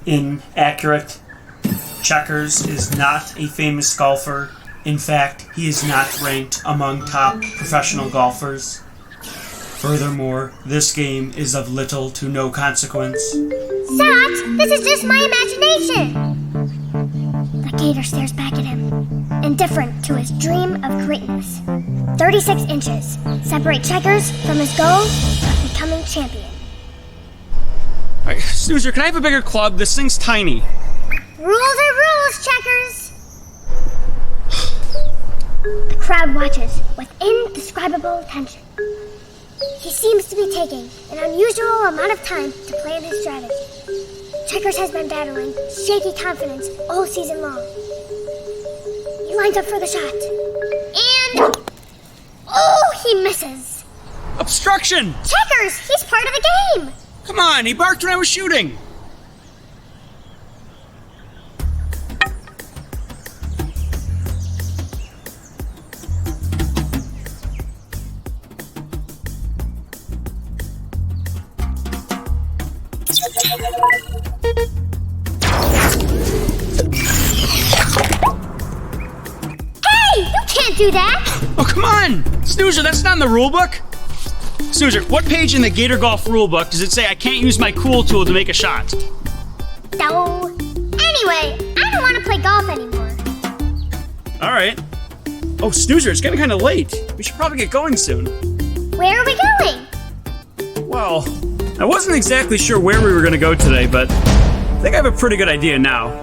inaccurate. Checkers is not a famous golfer. In fact, he is not ranked among top professional golfers. Furthermore, this game is of little to no consequence. Zot, this is just my imagination! The gator stares back at him, indifferent to his dream of greatness. 36 inches separate Checkers from his goal of becoming champion. Alright, Snoozer, can I have a bigger club? This thing's tiny. Rules are rules, Checkers! The crowd watches with indescribable attention. He seems to be taking an unusual amount of time to plan his strategy. Checkers has been battling shaky confidence all season long. He lines up for the shot. And... oh, he misses! Obstruction! Checkers, he's part of the game! Come on, he barked when I was shooting! Hey, you can't do that! Oh, come on! Snoozer, that's not in the rule book! Snoozer, what page in the Gator Golf rulebook does it say I can't use my cool tool to make a shot? So, anyway, I don't want to play golf anymore. Alright. Oh, Snoozer, it's getting kind of late. We should probably get going soon. Where are we going? Well, I wasn't exactly sure where we were going to go today, but I think I have a pretty good idea now.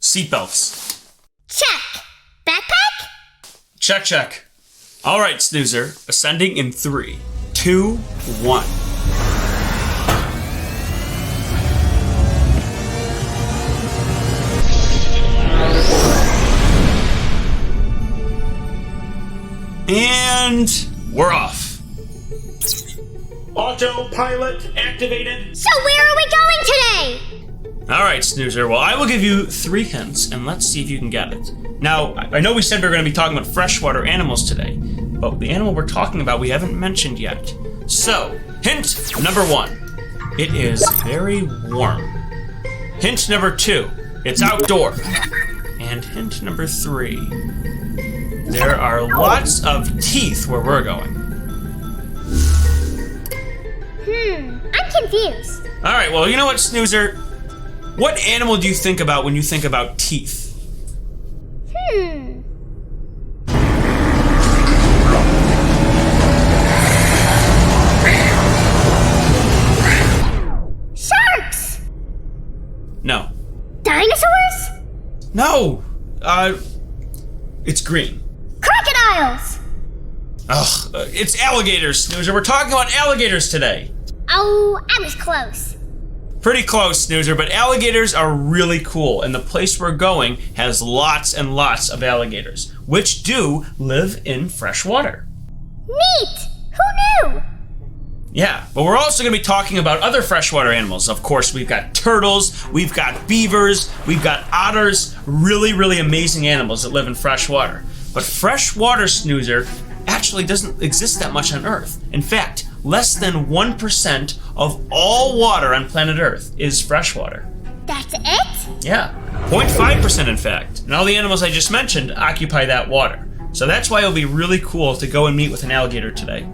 Seatbelts. Check. Backpack? Check, check. All right, Snoozer. Ascending in 3, 2, 1. And we're off. Autopilot activated. So where are we going today? All right, Snoozer. Well, I will give you 3 hints, and let's see if you can get it. Now, I know we said we were going to be talking about freshwater animals today, but the animal we're talking about we haven't mentioned yet. So, hint number 1, it is very warm. Hint number 2, it's outdoor. And hint number 3, there are lots of teeth where we're going. I'm confused. All right, well, you know what, Snoozer? What animal do you think about when you think about teeth? Sharks! No. Dinosaurs? No! It's green. Crocodiles! Ugh, it's alligators, Snoozer. We're talking about alligators today. Oh, I was close. Pretty close, Snoozer, but alligators are really cool, and the place we're going has lots and lots of alligators, which do live in fresh water. Neat! Who knew? Yeah, but we're also going to be talking about other freshwater animals. Of course, we've got turtles, we've got beavers, we've got otters, really, really amazing animals that live in fresh water. But freshwater, Snoozer, actually doesn't exist that much on Earth. In fact, less than 1% of all water on planet Earth is freshwater. That's it? Yeah, 0.5% in fact. And all the animals I just mentioned occupy that water. So that's why it'll be really cool to go and meet with an alligator today.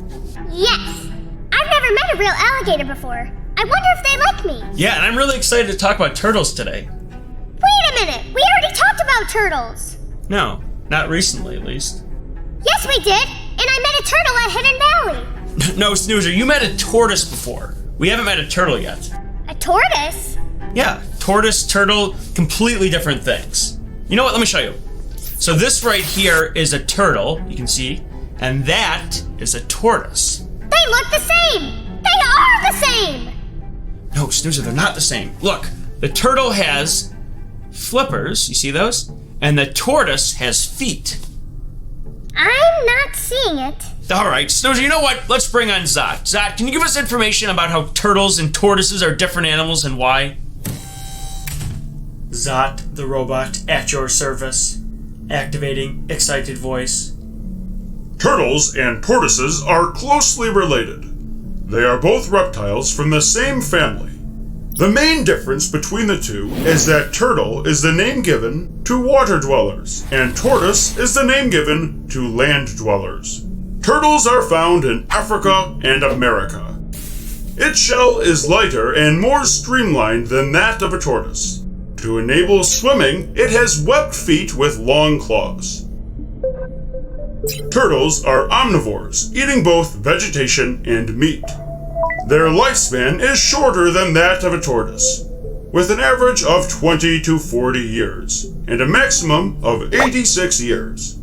Yes. I've never met a real alligator before. I wonder if they like me. Yeah, and I'm really excited to talk about turtles today. Wait a minute. We already talked about turtles. No, not recently at least. Yes, we did. And I met a turtle at Hidden Valley. No, Snoozer, you met a tortoise before. We haven't met a turtle yet. A tortoise? Yeah, tortoise, turtle, completely different things. You know what? Let me show you. So this right here is a turtle, you can see, and that is a tortoise. They look the same. They are the same. No, Snoozer, they're not the same. Look, the turtle has flippers, you see those? And the tortoise has feet. I'm not seeing it. Alright, Snoozer, you know what? Let's bring on Zot. Zot, can you give us information about how turtles and tortoises are different animals and why? Zot, the robot, at your service. Activating excited voice. Turtles and tortoises are closely related. They are both reptiles from the same family. The main difference between the two is that turtle is the name given to water dwellers, and tortoise is the name given to land dwellers. Turtles are found in Africa and America. Its shell is lighter and more streamlined than that of a tortoise. To enable swimming, it has webbed feet with long claws. Turtles are omnivores, eating both vegetation and meat. Their lifespan is shorter than that of a tortoise, with an average of 20 to 40 years, and a maximum of 86 years.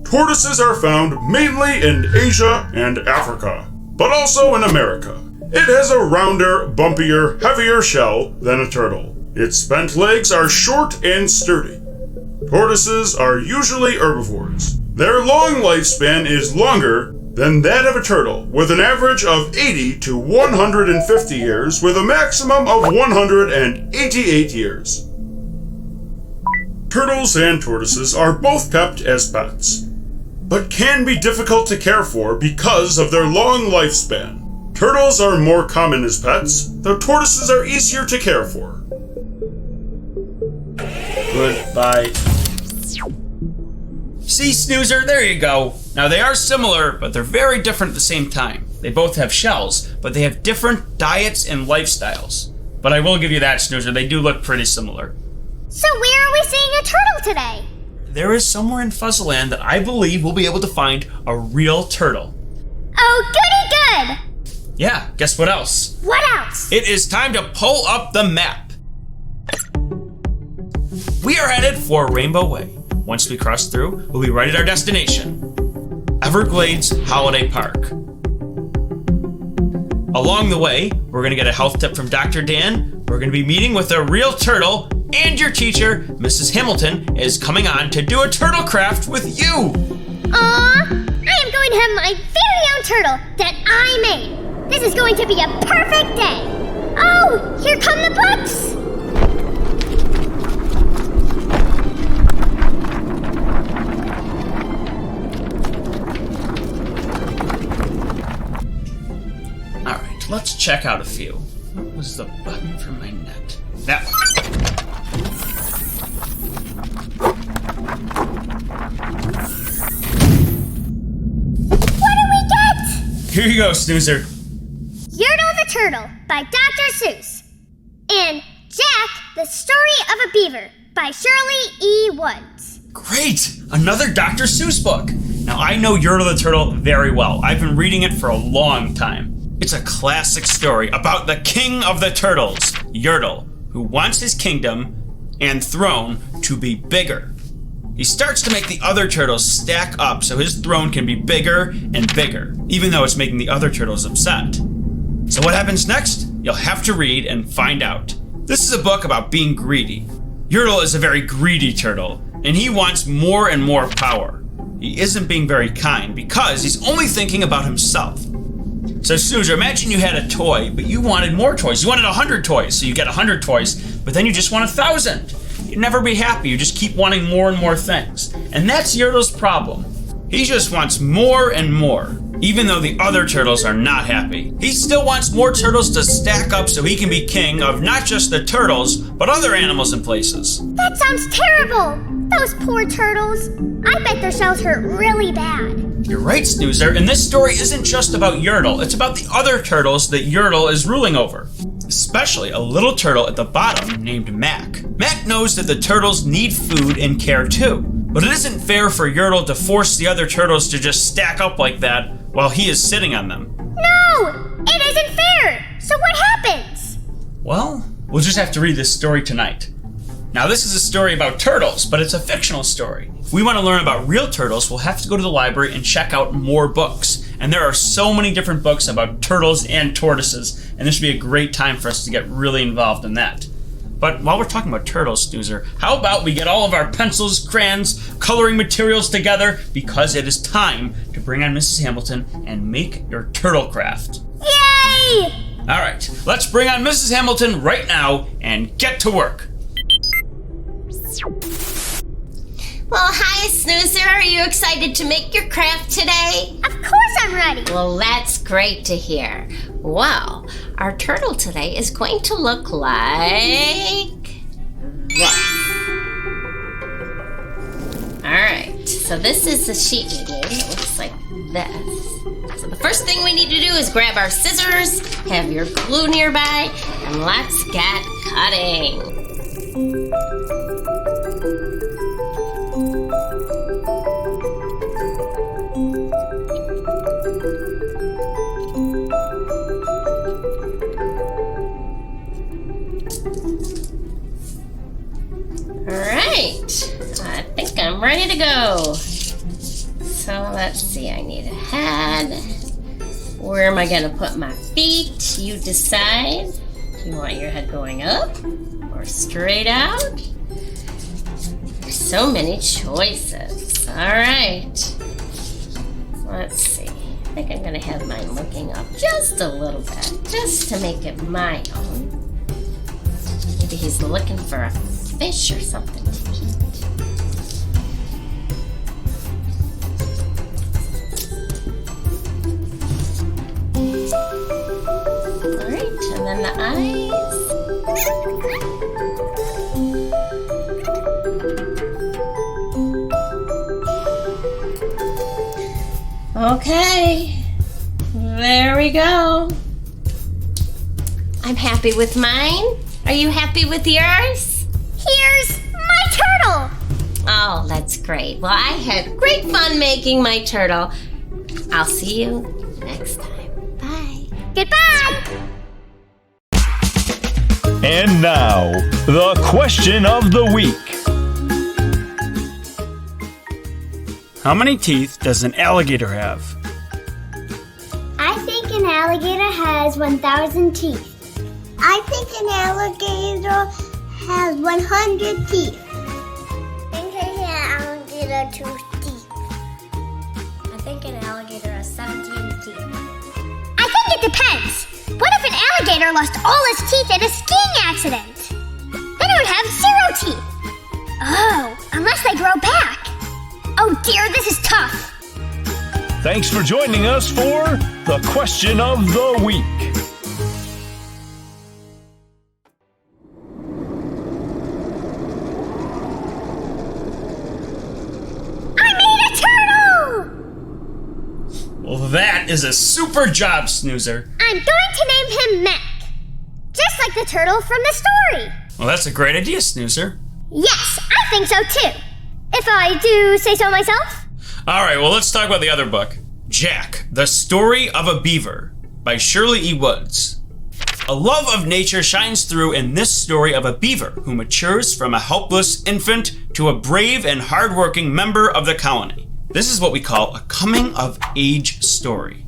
Tortoises are found mainly in Asia and Africa, but also in America. It has a rounder, bumpier, heavier shell than a turtle. Its spent legs are short and sturdy. Tortoises are usually herbivores. Their long lifespan is longer than that of a turtle, with an average of 80 to 150 years, with a maximum of 188 years. Turtles and tortoises are both kept as pets, but can be difficult to care for because of their long lifespan. Turtles are more common as pets, though tortoises are easier to care for. Goodbye. See, Snoozer, there you go. Now, they are similar, but they're very different at the same time. They both have shells, but they have different diets and lifestyles. But I will give you that, Snoozer, they do look pretty similar. So where are we seeing a turtle today? There is somewhere in Fuzzleland that I believe we'll be able to find a real turtle. Oh, goody good! Yeah, guess what else? What else? It is time to pull up the map. We are headed for Rainbow Way. Once we cross through, we'll be right at our destination, Everglades Holiday Park. Along the way, we're going to get a health tip from Dr. Dan. We're going to be meeting with a real turtle, and your teacher, Mrs. Hamilton, is coming on to do a turtle craft with you. Aww, I am going to have my very own turtle that I made. This is going to be a perfect day. Oh, here come the books. Alright, let's check out a few. What was the button for my net? That What do we get? Here you go, Snoozer. Yertle the Turtle by Dr. Seuss. And Jack, the Story of a Beaver by Shirley E. Woods. Great! Another Dr. Seuss book. Now, I know Yertle the Turtle very well. I've been reading it for a long time. It's a classic story about the king of the turtles, Yertle, who wants his kingdom and throne to be bigger. He starts to make the other turtles stack up so his throne can be bigger and bigger, even though it's making the other turtles upset. So what happens next? You'll have to read and find out. This is a book about being greedy. Yertle is a very greedy turtle, and he wants more and more power. He isn't being very kind because he's only thinking about himself. So Snoozer, imagine you had a toy, but you wanted more toys. You wanted 100 toys, so you get 100 toys, but then you just want 1,000. You'd never be happy. You just keep wanting more and more things. And that's Yertle's problem. He just wants more and more, even though the other turtles are not happy. He still wants more turtles to stack up so he can be king of not just the turtles, but other animals and places. That sounds terrible. Those poor turtles. I bet their shells hurt really bad. You're right, Snoozer, and this story isn't just about Yertle. It's about the other turtles that Yertle is ruling over. Especially a little turtle at the bottom named Mac. Mac knows that the turtles need food and care too. But it isn't fair for Yertle to force the other turtles to just stack up like that while he is sitting on them. No! It isn't fair! So what happens? Well, we'll just have to read this story tonight. Now, this is a story about turtles, but it's a fictional story. If we want to learn about real turtles, we'll have to go to the library and check out more books. And there are so many different books about turtles and tortoises, and this would be a great time for us to get really involved in that. But while we're talking about turtles, Snoozer, how about we get all of our pencils, crayons, coloring materials together, because it is time to bring on Mrs. Hamilton and make your turtle craft. Yay! All right, let's bring on Mrs. Hamilton right now and get to work. Well, hi, Snoozer. Are you excited to make your craft today? Of course I'm ready. Well, that's great to hear. Well, our turtle today is going to look like this. All right, so this is the sheet we need. It looks like this. So the first thing we need to do is grab our scissors, have your glue nearby, and let's get cutting. Alright, I think I'm ready to go. So let's see, I need a head. Where am I going to put my feet? You decide. Do you want your head going up or straight out? There's so many choices. Alright, let's see. I think I'm going to have mine looking up just a little bit, just to make it my own. Maybe he's looking for a fish or something to eat. Alright, and then the eyes. Okay, there we go. I'm happy with mine. Are you happy with yours? Here's my turtle. Oh, that's great. Well, I had great fun making my turtle. I'll see you next time. Bye. Goodbye. And now, the question of the week. How many teeth does an alligator have? I think an alligator has 1,000 teeth. I think an alligator has 100 teeth. I think an alligator 2 teeth. I think an alligator has 17 teeth. I think it depends. What if an alligator lost all his teeth in a skiing accident? Then it would have 0 teeth. Oh, unless they grow back. Oh dear, this is tough. Thanks for joining us for the question of the week. Well, that is a super job, Snoozer. I'm going to name him Mac. Just like the turtle from the story. Well, that's a great idea, Snoozer. Yes, I think so too. If I do say so myself. All right, well, let's talk about the other book. Jack, The Story of a Beaver by Shirley E. Woods. A love of nature shines through in this story of a beaver who matures from a helpless infant to a brave and hardworking member of the colony. This is what we call a coming-of-age story.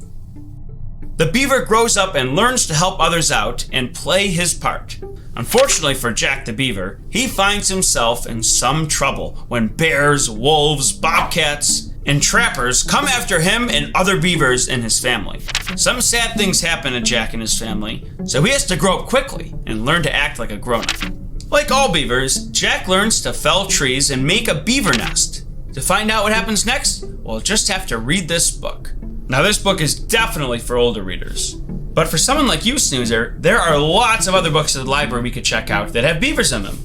The beaver grows up and learns to help others out and play his part. Unfortunately for Jack the Beaver, he finds himself in some trouble when bears, wolves, bobcats, and trappers come after him and other beavers in his family. Some sad things happen to Jack and his family, so he has to grow up quickly and learn to act like a grown-up. Like all beavers, Jack learns to fell trees and make a beaver nest. To find out what happens next, we'll just have to read this book. Now, this book is definitely for older readers. But for someone like you, Snoozer, there are lots of other books at the library we could check out that have beavers in them.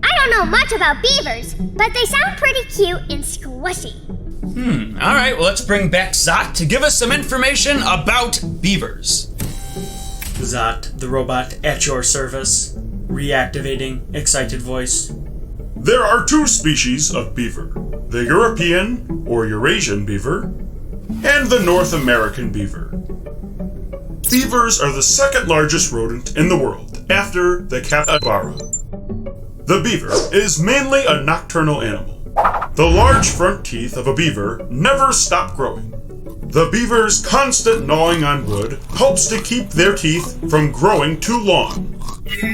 I don't know much about beavers, but they sound pretty cute and squishy. All right, well, let's bring back Zot to give us some information about beavers. Zot, the robot at your service. Reactivating excited voice. There are 2 species of beaver, the European or Eurasian beaver, and the North American beaver. Beavers are the second largest rodent in the world, after the capybara. The beaver is mainly a nocturnal animal. The large front teeth of a beaver never stop growing. The beaver's constant gnawing on wood helps to keep their teeth from growing too long.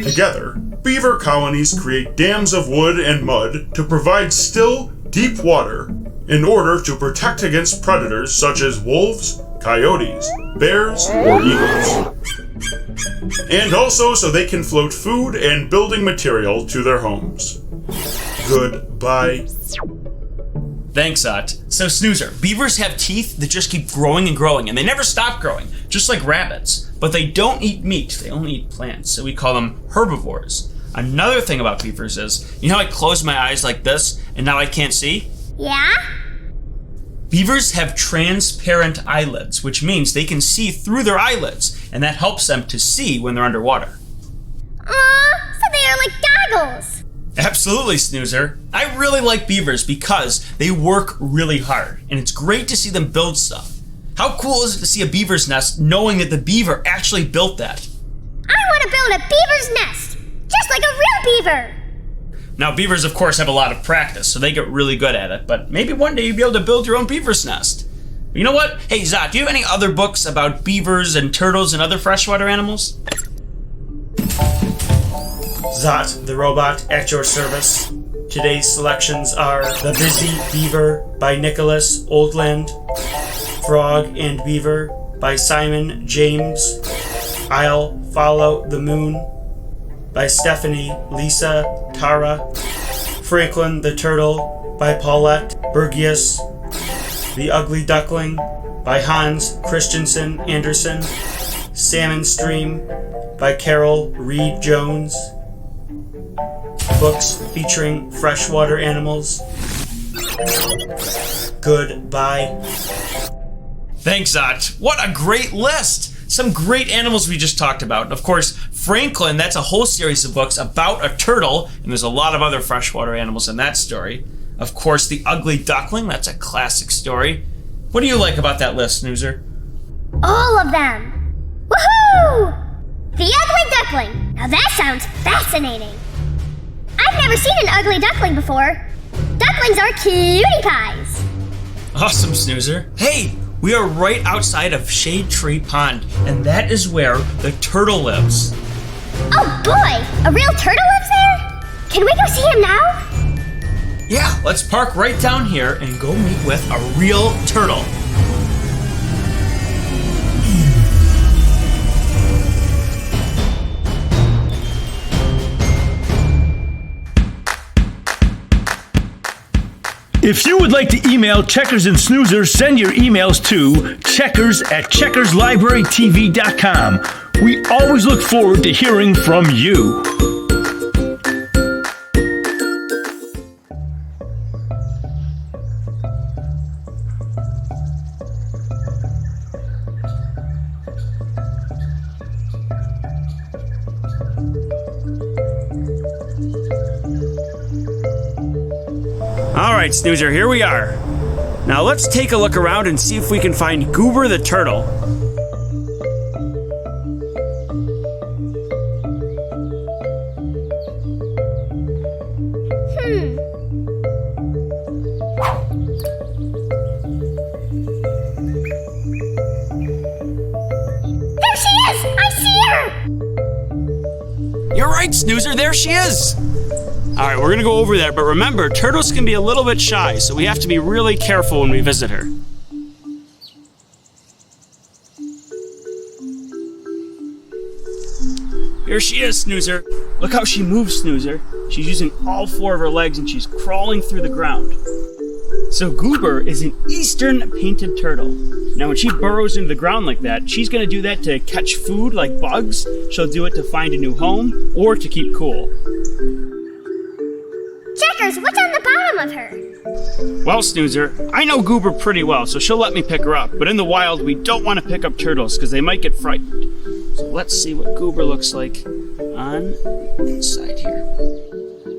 Together, beaver colonies create dams of wood and mud to provide still, deep water in order to protect against predators such as wolves, coyotes, bears, or eagles. And also so they can float food and building material to their homes. Goodbye. Thanks, Zot. So, Snoozer, beavers have teeth that just keep growing and growing, and they never stop growing, just like rabbits. But they don't eat meat, they only eat plants, so we call them herbivores. Another thing about beavers is, you know how I close my eyes like this, and now I can't see? Yeah? Beavers have transparent eyelids, which means they can see through their eyelids, and that helps them to see when they're underwater. Aw, so they are like goggles. Absolutely, Snoozer. I really like beavers because they work really hard, and it's great to see them build stuff. How cool is it to see a beaver's nest knowing that the beaver actually built that? I want to build a beaver's nest, just like a real beaver. Now, beavers, of course, have a lot of practice, so they get really good at it, but maybe one day you'll be able to build your own beaver's nest. You know what? Hey, Zot, do you have any other books about beavers and turtles and other freshwater animals? Zot, the robot, at your service. Today's selections are The Busy Beaver by Nicholas Oldland, Frog and Beaver by Simon James, I'll Follow the Moon by Stephanie Lisa Tara, Franklin the Turtle by Paulette Bergius, The Ugly Duckling by Hans Christensen Andersen, Salmon Stream by Carol Reed Jones. Books featuring freshwater animals. Goodbye. Thanks, Zot. What a great list! Some great animals we just talked about. And of course, Franklin, that's a whole series of books about a turtle, and there's a lot of other freshwater animals in that story. Of course, The Ugly Duckling, that's a classic story. What do you like about that list, Snoozer? All of them. Woohoo! The Ugly Duckling. Now that sounds fascinating. I've never seen an ugly duckling before. Ducklings are cutie pies. Awesome, Snoozer. Hey, we are right outside of Shade Tree Pond, and that is where the turtle lives. Oh boy, a real turtle lives there? Can we go see him now? Yeah, let's park right down here and go meet with a real turtle. If you would like to email Checkers and Snoozer, send your emails to checkers@checkerslibrarytv.com. We always look forward to hearing from you. Alright, Snoozer, here we are. Now let's take a look around and see if we can find Goober the turtle. There she is! I see her! You're right, Snoozer, there she is! Alright, we're gonna go over there, but remember, turtles can be a little bit shy, so we have to be really careful when we visit her. Here she is, Snoozer. Look how she moves, Snoozer. She's using all four of her legs and she's crawling through the ground. So Goober is an eastern painted turtle. Now when she burrows into the ground like that, she's gonna do that to catch food like bugs. She'll do it to find a new home or to keep cool. Checkers, what's on the bottom of her? Well, Snoozer, I know Goober pretty well, so she'll let me pick her up. But in the wild, we don't want to pick up turtles because they might get frightened. So let's see what Goober looks like on the inside here.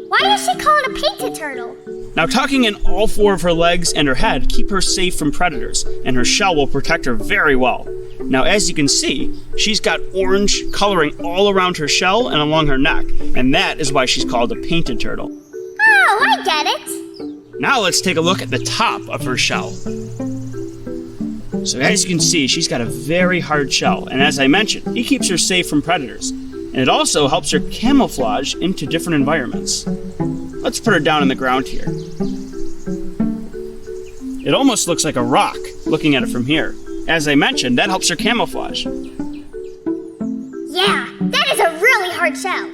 Why is she called a painted turtle? Now, tucking in all four of her legs and her head keep her safe from predators, and her shell will protect her very well. Now, as you can see, she's got orange coloring all around her shell and along her neck, and that is why she's called a painted turtle. Oh, I get it. Now let's take a look at the top of her shell. So as you can see, she's got a very hard shell, and as I mentioned, it keeps her safe from predators. And it also helps her camouflage into different environments. Let's put her down on the ground here. It almost looks like a rock, looking at it from here. As I mentioned, that helps her camouflage. Yeah, that is a really hard shell.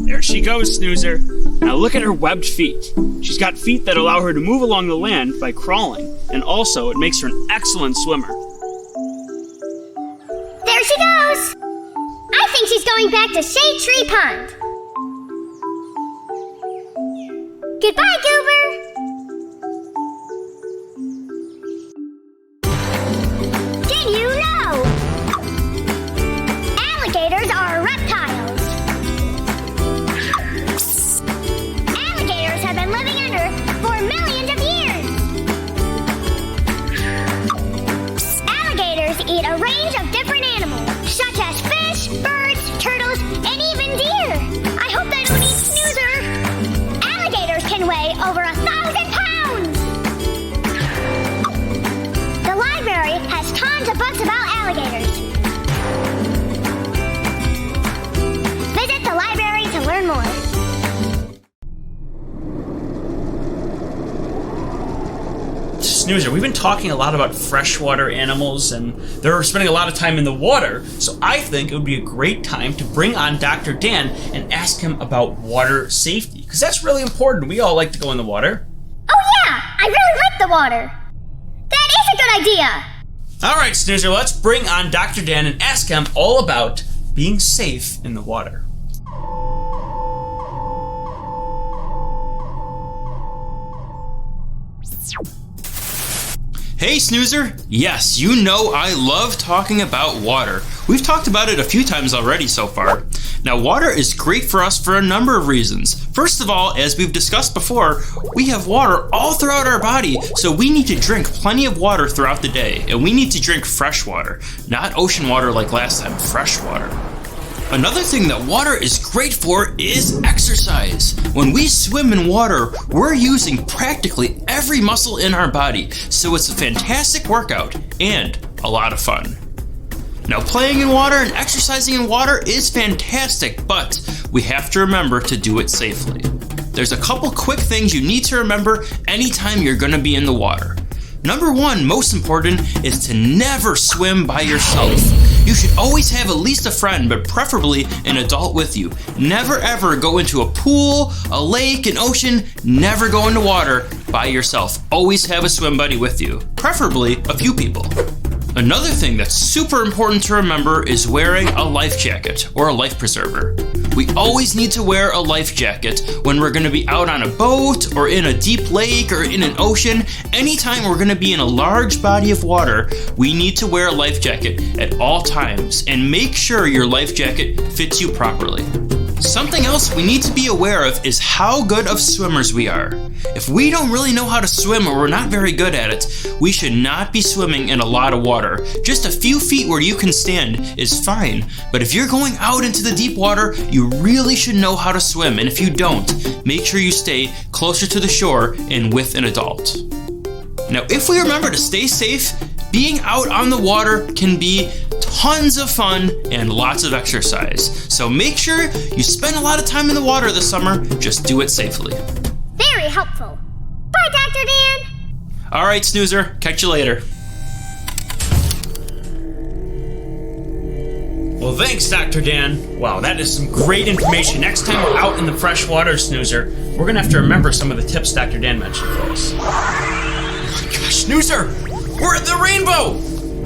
There she goes, Snoozer. Now look at her webbed feet. She's got feet that allow her to move along the land by crawling, and also it makes her an excellent swimmer. There she goes! I think she's going back to Shade Tree Pond. Goodbye, Goober! Did you know? Alligators are reptiles. Alligators have been living under for millions of years. Alligators eat a range of different animals, such as fish, birds, turtles, and even deer. I hope they don't eat Snoozer. Alligators can weigh over 1,000 pounds. The library has tons of books about alligators. Visit the library to learn more. Snoozer, we've been talking a lot about freshwater animals, and they're spending a lot of time in the water, so I think it would be a great time to bring on Dr. Dan and ask him about water safety, because that's really important. We all like to go in the water. Oh yeah, I really like the water. That is a good idea. All right, Snoozer, let's bring on Dr. Dan and ask him all about being safe in the water. Hey Snoozer! Yes, you know I love talking about water. We've talked about it a few times already so far. Now, water is great for us for a number of reasons. First of all, as we've discussed before, we have water all throughout our body, so we need to drink plenty of water throughout the day, and we need to drink fresh water, not ocean water like last time, fresh water. Another thing that water is great for is exercise. When we swim in water, we're using practically every muscle in our body, so it's a fantastic workout and a lot of fun. Now, playing in water and exercising in water is fantastic, but we have to remember to do it safely. There's a couple quick things you need to remember anytime you're going to be in the water. Number one, most important, is to never swim by yourself. You should always have at least a friend, but preferably an adult with you. Never ever go into a pool, a lake, an ocean. Never go into water by yourself. Always have a swim buddy with you, preferably a few people. Another thing that's super important to remember is wearing a life jacket or a life preserver. We always need to wear a life jacket when we're going to be out on a boat or in a deep lake or in an ocean. Anytime we're going to be in a large body of water, we need to wear a life jacket at all times and make sure your life jacket fits you properly. Something else we need to be aware of is how good of swimmers we are. If we don't really know how to swim or we're not very good at it, we should not be swimming in a lot of water. Just a few feet where you can stand is fine, but if you're going out into the deep water, you really should know how to swim, and if you don't, make sure you stay closer to the shore and with an adult. Now, if we remember to stay safe, being out on the water can be tons of fun and lots of exercise. So make sure you spend a lot of time in the water this summer. Just do it safely. Very helpful. Bye, Dr. Dan. All right, Snoozer. Catch you later. Well, thanks, Dr. Dan. Wow, that is some great information. Next time we're out in the fresh water, Snoozer, we're going to have to remember some of the tips Dr. Dan mentioned for us. Oh my gosh, Snoozer! We're at the rainbow!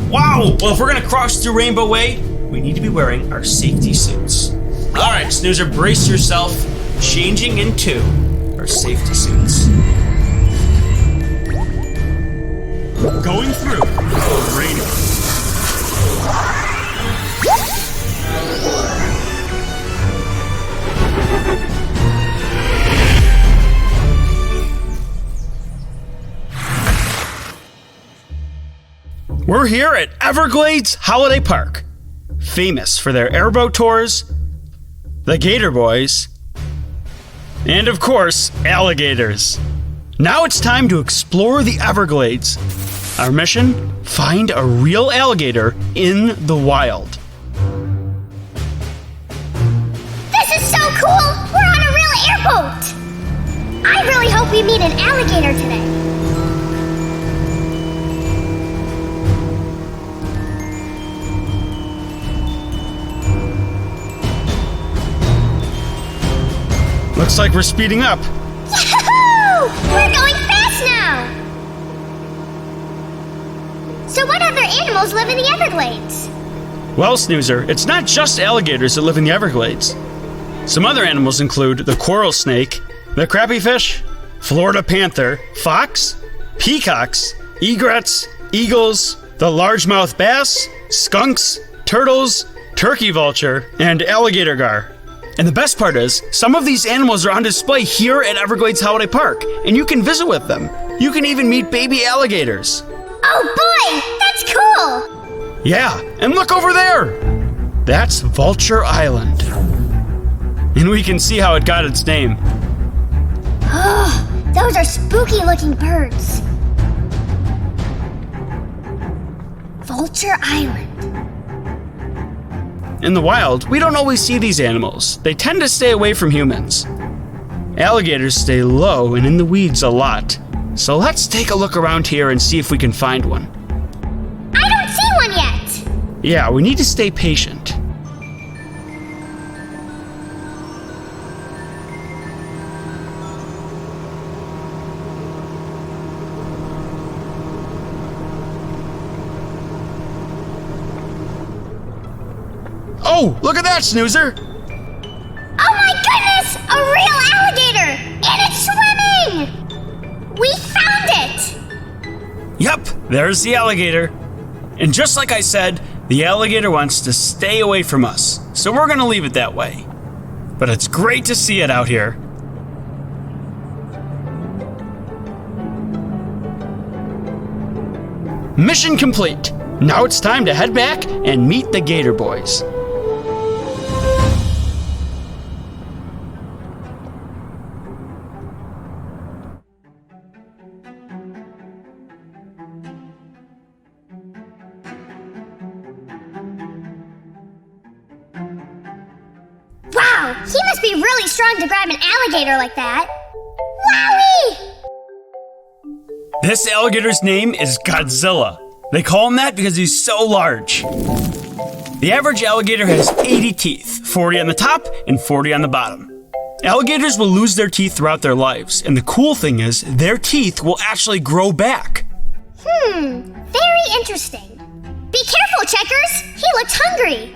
Wow! Well, if we're going to cross through Rainbow Way, we need to be wearing our safety suits. All right, Snoozer, brace yourself. Changing into our safety suits. Going through the rainbow. We're here at Everglades Holiday Park, famous for their airboat tours, the Gator Boys, and of course, alligators. Now it's time to explore the Everglades. Our mission, find a real alligator in the wild. meet an alligator today. Looks like we're speeding up. Yahoo! We're going fast now! So what other animals live in the Everglades? Well, Snoozer, it's not just alligators that live in the Everglades. Some other animals include the coral snake, the crappie fish, Florida panther, fox, peacocks, egrets, eagles, the largemouth bass, skunks, turtles, turkey vulture, and alligator gar. And the best part is, some of these animals are on display here at Everglades Holiday Park, and you can visit with them. You can even meet baby alligators. Oh boy, that's cool! Yeah, and look over there! That's Vulture Island. And we can see how it got its name. Oh, those are spooky looking birds. Vulture Island. In the wild, we don't always see these animals. They tend to stay away from humans. Alligators stay low and in the weeds a lot. So let's take a look around here and see if we can find one. I don't see one yet! Yeah, we need to stay patient. Oh, look at that, Snoozer! Oh my goodness! A real alligator! And it's swimming! We found it! Yep, there's the alligator. And just like I said, the alligator wants to stay away from us, so we're gonna leave it that way. But it's great to see it out here. Mission complete. Now it's time to head back and meet the Gator Boys. Wow, he must be really strong to grab an alligator like that. Wowie! This alligator's name is Godzilla. They call him that because he's so large. The average alligator has 80 teeth, 40 on the top and 40 on the bottom. Alligators will lose their teeth throughout their lives, and the cool thing is, their teeth will actually grow back. Very interesting. Be careful, Checkers! He looks hungry!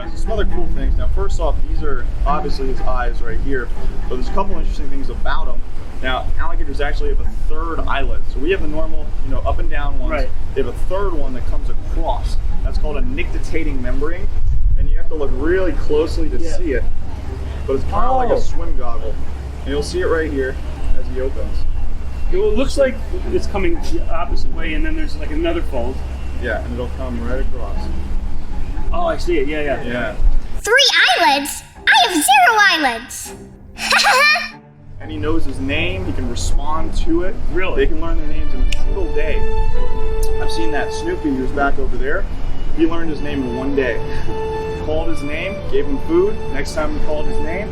So some other cool things. Now, first off, these are obviously his eyes right here, but there's a couple interesting things about him. Now, alligators actually have a third eyelid. So we have the normal, up and down ones. Right. They have a third one that comes across. That's called a nictitating membrane, and you have to look really closely to see it. But it's kind of like a swim goggle. And you'll see it right here as he opens. It looks like it's coming the opposite way, and then there's like another fold. Yeah, and it'll come right across. Oh, I see it. Yeah. Yeah. 3 eyelids? I have 0 eyelids! And he knows his name, he can respond to it. Really? They can learn their names in a single day. I've seen that. Snoopy, who's back over there, he learned his name in 1 day. Called his name, gave him food. Next time he called his name,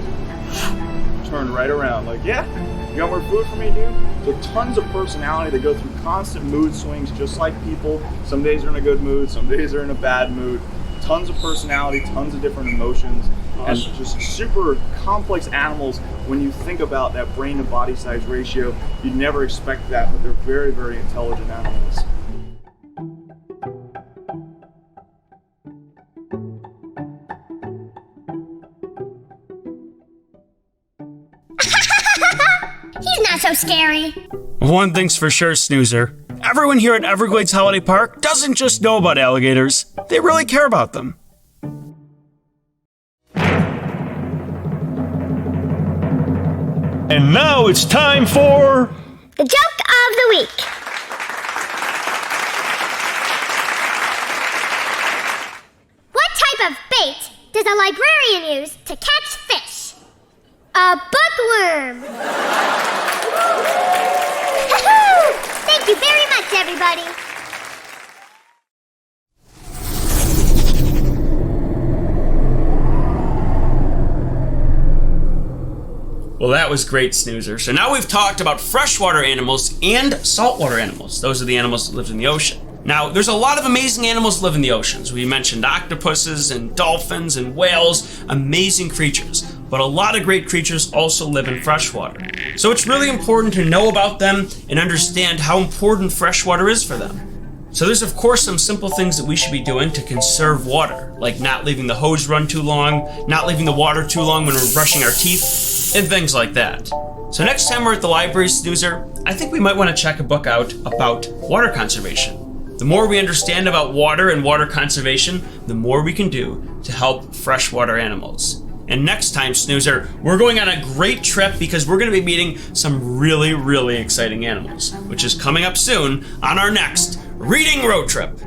turned right around. Like, yeah, you got more food for me, dude? So tons of personality. They go through constant mood swings, just like people. Some days they're in a good mood, some days they're in a bad mood. Tons of personality, tons of different emotions, and just super complex animals. When you think about that brain to body size ratio, you'd never expect that, but they're very, very intelligent animals. He's not so scary. One thing's for sure, Snoozer. Everyone here at Everglades Holiday Park doesn't just know about alligators, they really care about them. And now it's time for The joke of the week. What type of bait does a librarian use to catch fish? A bookworm. Thank you very much, everybody. Well, that was great, Snoozer. So now we've talked about freshwater animals and saltwater animals. Those are the animals that live in the ocean. Now, there's a lot of amazing animals that live in the oceans. We mentioned octopuses and dolphins and whales, amazing creatures. But a lot of great creatures also live in freshwater. So it's really important to know about them and understand how important freshwater is for them. So there's of course some simple things that we should be doing to conserve water, like not leaving the hose run too long, not leaving the water too long when we're brushing our teeth, and things like that. So next time we're at the library, Snoozer, I think we might want to check a book out about water conservation. The more we understand about water and water conservation, the more we can do to help freshwater animals. And next time, Snoozer, we're going on a great trip because we're going to be meeting some really, really exciting animals, which is coming up soon on our next Reading Road Trip.